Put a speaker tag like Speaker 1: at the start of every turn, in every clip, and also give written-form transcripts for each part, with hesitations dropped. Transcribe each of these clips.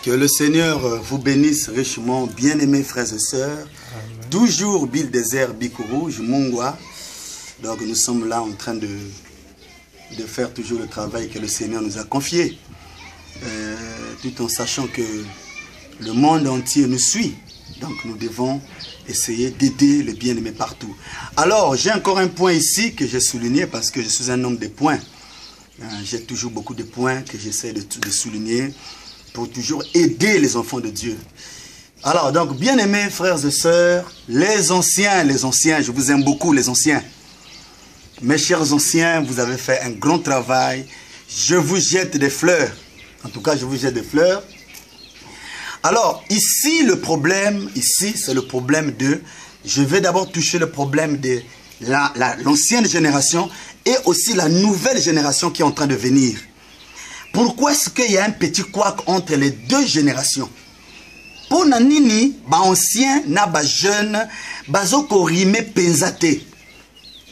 Speaker 1: Que le Seigneur vous bénisse richement, bien-aimés frères et sœurs. Amen. Toujours Bill Désert, Bico Rouge, Mongwa. Donc nous sommes là en train de faire toujours le travail que le Seigneur nous a confié. Tout en sachant que le monde entier nous suit. Donc nous devons essayer d'aider les bien-aimés partout. Alors j'ai encore un point ici que j'ai souligné parce que je suis un homme de points. J'ai toujours beaucoup de points que j'essaie de souligner pour toujours aider les enfants de Dieu. Alors, donc, bien-aimés frères et sœurs, les anciens, je vous aime beaucoup, les anciens. Mes chers anciens, vous avez fait un grand travail. Je vous jette des fleurs. En tout cas, je vous jette des fleurs. Alors, ici, le problème, c'est le problème de... Je vais d'abord toucher le problème de l'ancienne génération et aussi la nouvelle génération qui est en train de venir. Pourquoi est-ce qu'il y a un petit couac entre les deux générations? Pour nanini, ba ancien na ba jeune, bazoko rime penzate.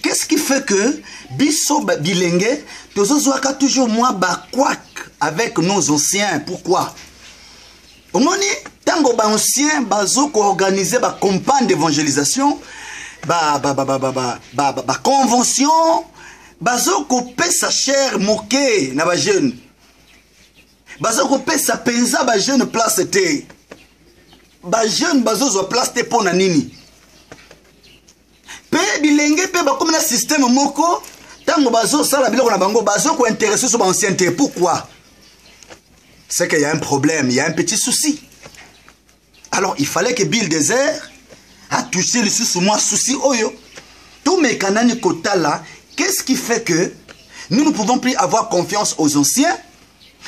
Speaker 1: Qu'est-ce qui fait que biso ba bilenge, tozozwaka toujours moi ba couac avec nos anciens? Pourquoi? Omoni tango ba ancien bazoko organiser ba campagne d'évangélisation, ba convention, bazoko pesa cher moke na ba jeune. Bazoko pesa penza ba jeune place te. Ba jeune bazozo place te pona nini. Pe bilenge pe ba comme na système moko, tango bazo sala biloko na bango bazoko intéresser sur ba ancienneté. Pourquoi? C'est qu'il y a un problème, il y a un petit souci. Alors il fallait que Bill Désert a touché le sous moi souci oyo. Tout mes kanani kota là, qu'est-ce qui fait que nous ne pouvons plus avoir confiance aux anciens?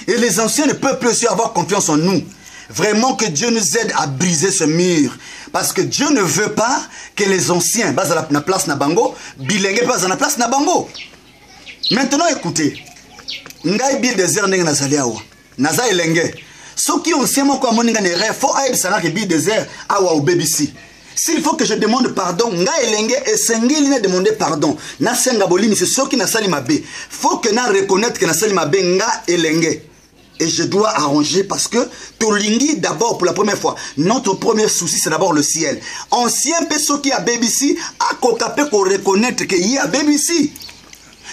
Speaker 1: Et les anciens ne peuvent plus aussi avoir confiance en nous. Vraiment que Dieu nous aide à briser ce mur. Parce que Dieu ne veut pas que les anciens basent à la place na bango, bilingue basent à la place na bango. Maintenant écoutez. Ngai Bill Désert n'enga nazaliawa. Naza elenge. Ceux qui ont ancien moko amoninga ne rêve, faut aider ça que Bill Désert awa au BBC. S'il faut que je demande pardon, nga elenge et sengeli ne demander pardon. Na senga bolimi c'est ceux qui na sali mabe. Faut que na reconnaître que na sali mabe nga elenge. Et je dois arranger parce que Tolingi d'abord pour la première fois. Notre premier souci c'est d'abord le ciel. Ancien peso qui a BBC a kokapé qu'on reconnaître qu'il y a BBC.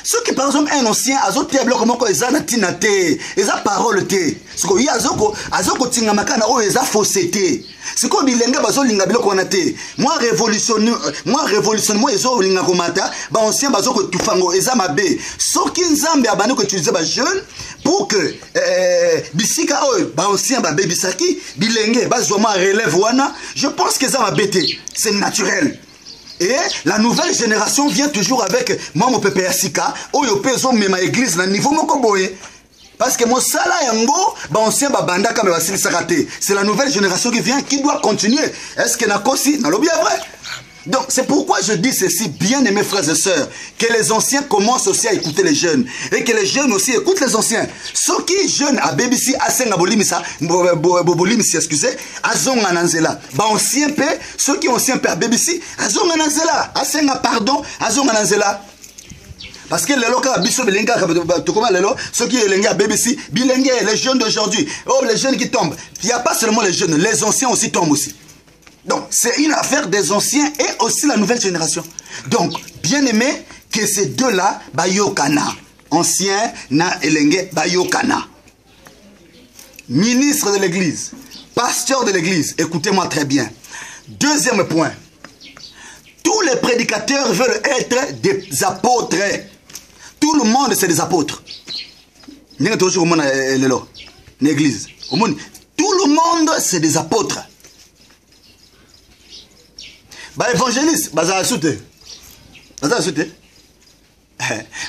Speaker 1: Ceux qui par exemple un ancien azote bloc comment ko eza na tinate, eza parole te. Ce que y azoko tinga makana o eza fausseté. Ce que bilenga bazo linga biloko wana te. Moi révolutionne moi ezo linga komata, ba ancien bazoko tufango eza mabe. Ceux qui nzambe abane ko utiliser ba jeune pour que bisika o ba ancien ba bebisaki bilenge bazo ma relève wana, je pense que ça va bêter. C'est naturel. Et la nouvelle génération vient toujours avec moi mon pépé Sika, oyo peso mema église na niveau moko boye. Parce que mon sala yango, ba ancien ba banda comme Vassili Sakate. C'est la nouvelle génération qui vient qui doit continuer. Est-ce que na kosi na lobi vrai? Donc c'est pourquoi je dis ceci, bien aimés frères et sœurs, que les anciens commencent aussi à écouter les jeunes et que les jeunes aussi écoutent les anciens. Ceux qui jeunes à BBC asenga bolimisa bolimisi excusez, azonga nanzela. Ba anciens pe, ceux qui ont anciens pe à BBC, azonga nanzela, asenga pardon, azonga nanzela. Parce que les locaux biso belenga to comment lelo, ceux qui lenga BBC, bilenga les jeunes d'aujourd'hui. Oh les jeunes qui tombent. Il n'y a pas seulement les jeunes, les anciens aussi tombent aussi. Donc, c'est une affaire des anciens et aussi la nouvelle génération. Donc, bien aimé que ces deux-là, bayokana. Ancien, na elenge, bayokana. Ministre de l'église, pasteur de l'église, écoutez-moi très bien. Deuxième point. Tous les prédicateurs veulent être des apôtres. Tout le monde, c'est des apôtres. L'église. Tout le monde, c'est des apôtres. Bah évangéliste, bah ça a sauté. Bah ça a sauté.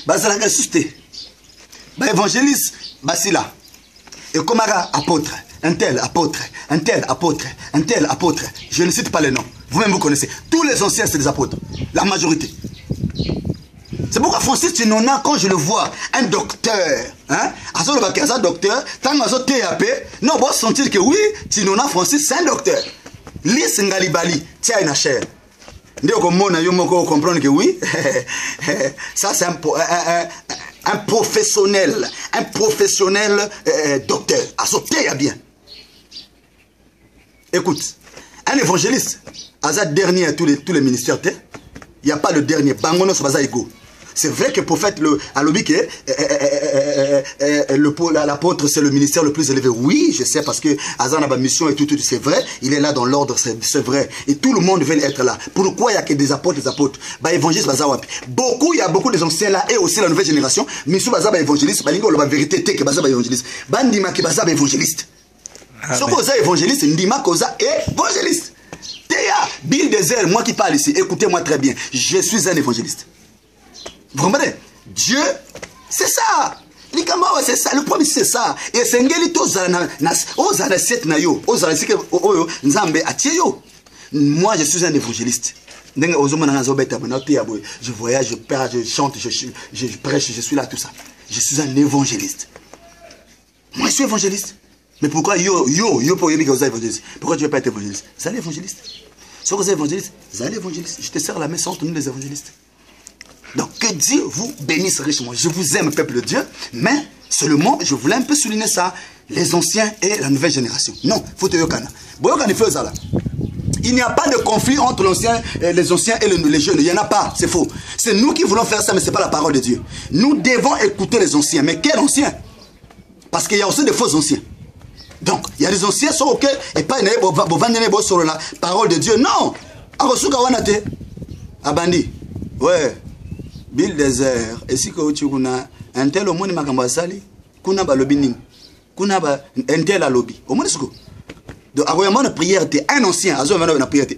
Speaker 1: Bah ça a sauté. Bah évangéliste, bah c'est là. Et comme apôtre, un tel apôtre, un tel apôtre, un tel apôtre. Je ne cite pas les noms. Vous-même vous connaissez. Tous les anciens c'est des apôtres. La majorité. C'est pourquoi Francis Tinona, quand je le vois, un docteur, hein, un docteur, tant non, on va sentir que oui, Tinona Francis c'est un docteur. Lise Ngalibali, tiens une chair. Dès qu'on comprendre que oui, ça c'est un professionnel docteur. Azoté bien. Écoute, un évangéliste, Azad dernier à tous les ministères, il n'y a pas le dernier. Bangono Sobaza Ego. C'est vrai que le prophète, à l'objet l'apôtre, c'est le ministère le plus élevé. Oui, je sais, parce que Azan a ma mission et tout, c'est vrai. Il est là dans l'ordre, c'est vrai. Et tout le monde veut être là. Pourquoi il n'y a que des apôtres, les apôtres? Bah, évangéliste, beaucoup, il y a beaucoup des anciens là, et aussi la nouvelle génération. Mais sous Baza, évangéliste, bah, la vérité, que Baza, évangéliste. Bandima, que Baza, évangéliste. Ce qu'on a évangéliste, Ndima, Koza, évangéliste. Théa, Bill Désert, moi qui parle ici, écoutez-moi très bien. Je suis un évangéliste. Vous comprenez? Dieu, c'est ça. C'est ça. Le problème, c'est ça. Et c'est moi, je suis un évangéliste. Je voyage, je parle, je chante, je prêche, je suis là, tout ça. Je suis un évangéliste. Moi, je suis évangéliste. Mais pourquoi pourquoi tu ne veux pas être évangéliste? Vous allez évangéliste. Si vous êtes évangéliste, vous allez évangéliste. Je te sers la main sans tenir les évangélistes. Donc, que Dieu vous bénisse richement. Je vous aime, peuple de Dieu, mais seulement, je voulais un peu souligner ça, les anciens et la nouvelle génération. Non, il faut te yokana. Il n'y a pas de conflit entre les anciens et les jeunes. Il n'y en a pas, c'est faux. C'est nous qui voulons faire ça, mais ce n'est pas la parole de Dieu. Nous devons écouter les anciens. Mais quels anciens? Parce qu'il y a aussi des faux anciens. Donc, il y a des anciens qui sont OK, et pas sur la parole de Dieu. Non! Abandi. Ouais. Bill Désert, et si tu as un tel au monde, kuna ba lobby, kuna ba un tel à lobby. Au monde, donc, une prière, un ancien,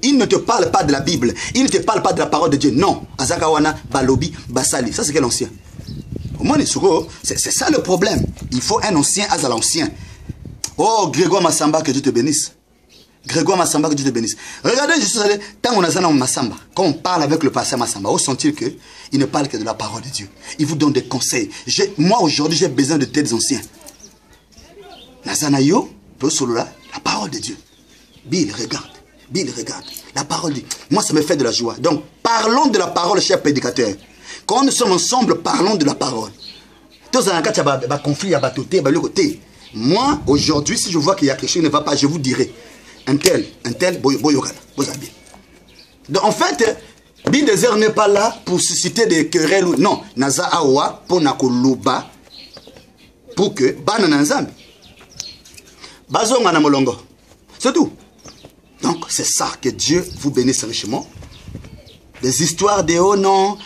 Speaker 1: il ne te parle pas de la Bible, il ne te parle pas de la parole de Dieu. Non, Azakawana, Balobi, Basali. Ça, c'est quel ancien? Au monde, c'est ça le problème. Il faut un ancien à l'ancien. Oh, Grégoire Massamba, que Dieu te bénisse. Grégoire Massamba, que Dieu te bénisse. Regardez, je suis allé, tant on a ça dans Massamba, quand on parle avec le pasteur Massamba, on sentit qu'il ne parle que de la parole de Dieu. Il vous donne des conseils. Moi, aujourd'hui, j'ai besoin de tels anciens. Nazanayo, la parole de Dieu. Bill, regarde. Bill, regarde. La parole de Dieu. Moi, ça me fait de la joie. Donc, parlons de la parole, chers prédicateurs. Quand nous sommes ensemble, parlons de la parole. Moi, aujourd'hui, si je vois qu'il y a quelque chose qui ne va pas, je vous dirai. Un tel, boyogana. Donc, en fait, Bill Désert n'est pas là pour susciter des querelles. Non, Naza Awa, pour Nakoluba, pour que, Banananzambi. Bazonga Molongo. C'est tout. Donc, c'est ça, que Dieu vous bénisse richement. Des histoires de hauts noms,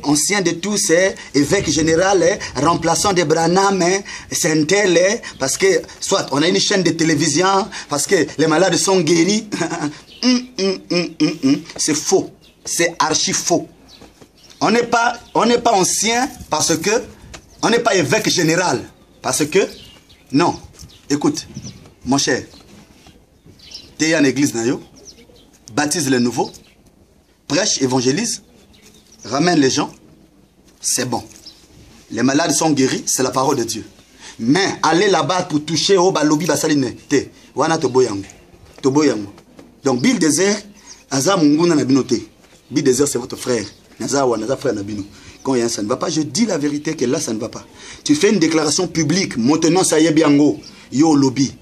Speaker 1: anciens de tous, évêque général, remplaçant de Branham, c'est un tel, parce que, soit on a une chaîne de télévision, parce que les malades sont guéris. C'est faux. C'est archi faux. On n'est pas ancien parce que, on n'est pas évêque général. Parce que, non. Écoute, mon cher, tu es en église, baptise les nouveaux, prêche, évangélise, ramène les gens, c'est bon. Les malades sont guéris, c'est la parole de Dieu. Mais aller là-bas pour toucher au balobi basaline, wana toboyango. Donc Bill Désert, Aza Munguna Nabinote. Bill Désert, c'est votre frère. Naza frère Nabino. Quand ça ne va pas, je dis la vérité que là, ça ne va pas. Tu fais une déclaration publique, maintenant ça y est bien go, yo lobby.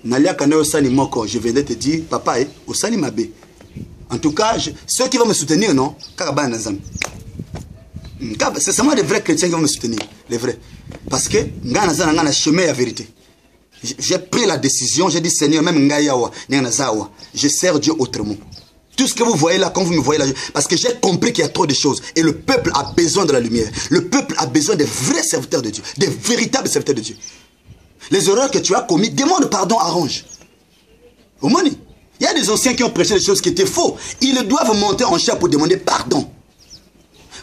Speaker 1: Nalia Kaneo Sani Moko, je viens de te dire, papa, au Sani Mabé. En tout cas, ceux qui vont me soutenir, non, c'est seulement les vrais chrétiens qui vont me soutenir, les vrais. Parce que, Ngana chemin à vérité. J'ai pris la décision, j'ai dit, Seigneur, même Ngayawa, je sers Dieu autrement. Tout ce que vous voyez là, quand vous me voyez là, parce que j'ai compris qu'il y a trop de choses. Et le peuple a besoin de la lumière. Le peuple a besoin des vrais serviteurs de Dieu, des véritables serviteurs de Dieu. Les erreurs que tu as commises, demande pardon, arrange. Au moins, il y a des anciens qui ont prêché des choses qui étaient faux. Ils doivent monter en chair pour demander pardon.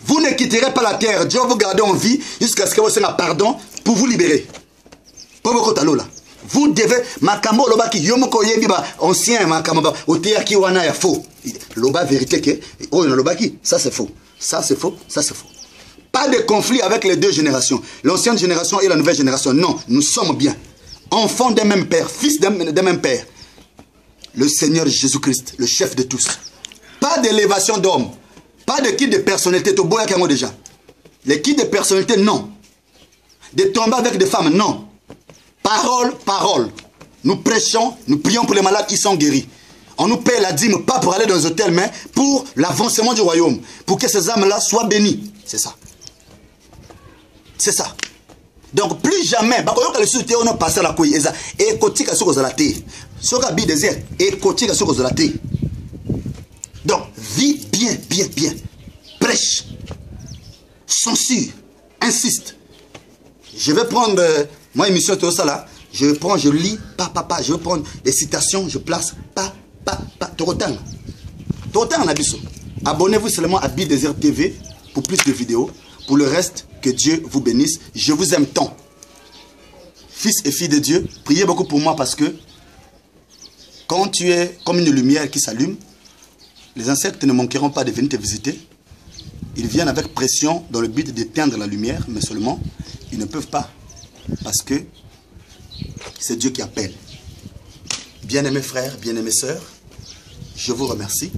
Speaker 1: Vous ne quitterez pas la terre. Dieu va vous garder en vie jusqu'à ce que vous ayez un pardon pour vous libérer. Pour vos côtés là. Vous devez, Makamo Lobaki, Yomoko Yebiba, ancien Makamo, au terre qui wana est faux. Loba vérité que, oh, Lobaki, ça c'est faux. Ça c'est faux, ça c'est faux. Pas de conflit avec les deux générations. L'ancienne génération et la nouvelle génération. Non, nous sommes bien. Enfants d'un même père, fils d'un même père. Le Seigneur Jésus-Christ, le chef de tous. Pas d'élévation d'hommes. Pas de kit de personnalité. Toboya Kango déjà. Les kits de personnalité, non. De tomber avec des femmes, non. Parole, parole. Nous prêchons, nous prions pour les malades, ils sont guéris. On nous paie la dîme, pas pour aller dans les hôtels, mais pour l'avancement du royaume. Pour que ces âmes-là soient bénies. C'est ça. C'est ça. Donc, plus jamais, on a passé la couille. Et kotika sur la thé. Sur la désert. Et kotika sur la thé. Donc, vis bien, bien, bien. Prêche. Censure. Insiste. Je vais prendre, moi, émission tout ça là. Je prends, je lis, je vais prendre des citations, je place, Torotan. Torotan, abonnez-vous seulement à Bidésert TV pour plus de vidéos. Pour le reste, que Dieu vous bénisse. Je vous aime tant. Fils et filles de Dieu, priez beaucoup pour moi parce que quand tu es comme une lumière qui s'allume, les insectes ne manqueront pas de venir te visiter. Ils viennent avec pression dans le but d'éteindre la lumière, mais seulement, ils ne peuvent pas. Parce que c'est Dieu qui appelle. Bien-aimés frères, bien-aimés sœurs, je vous remercie.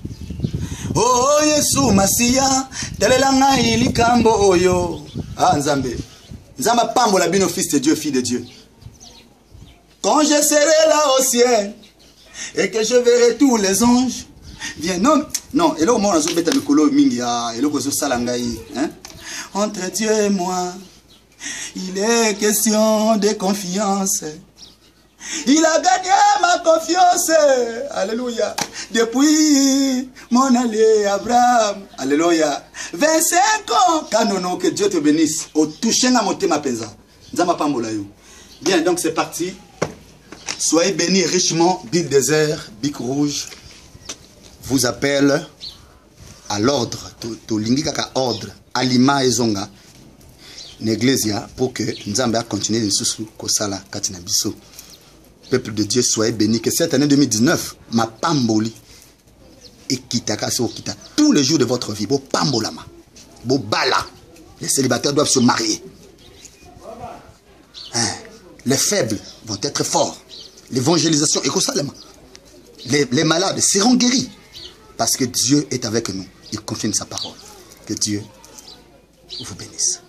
Speaker 1: Oh, Yesu Masia, telelanga ilikambo oyo. Ah, Nzambe. Nzamba pambo la bino fils de Dieu, fille de Dieu. Quand je serai là au ciel et que je verrai tous les anges, viens, non, et là au moins on a bêta mikolo mingia, et là on salangai, hein? Entre Dieu et moi, il est question de confiance. Il a gagné ma confiance. Alléluia. Depuis mon allié Abraham. Alléluia. 25 ans. Kanono, que Dieu te bénisse. Au toucher na moté ma penza. Nzama pambola yo. Bien, donc c'est parti. Soyez bénis richement. Bic désert, bic rouge vous appelle à l'ordre. To lingi kaka ordre. Alima ezonga. N'églésia pour que Nzambe a continué de sous kosala katina biso. Peuple de Dieu, soyez bénis. Que cette année 2019, ma pamboli et kitaka se okita tous les jours de votre vie. Bo pambolama, bo bala. Les célibataires doivent se marier. Hein? Les faibles vont être forts. L'évangélisation écosalema. Les malades seront guéris parce que Dieu est avec nous. Il confirme sa parole. Que Dieu vous bénisse.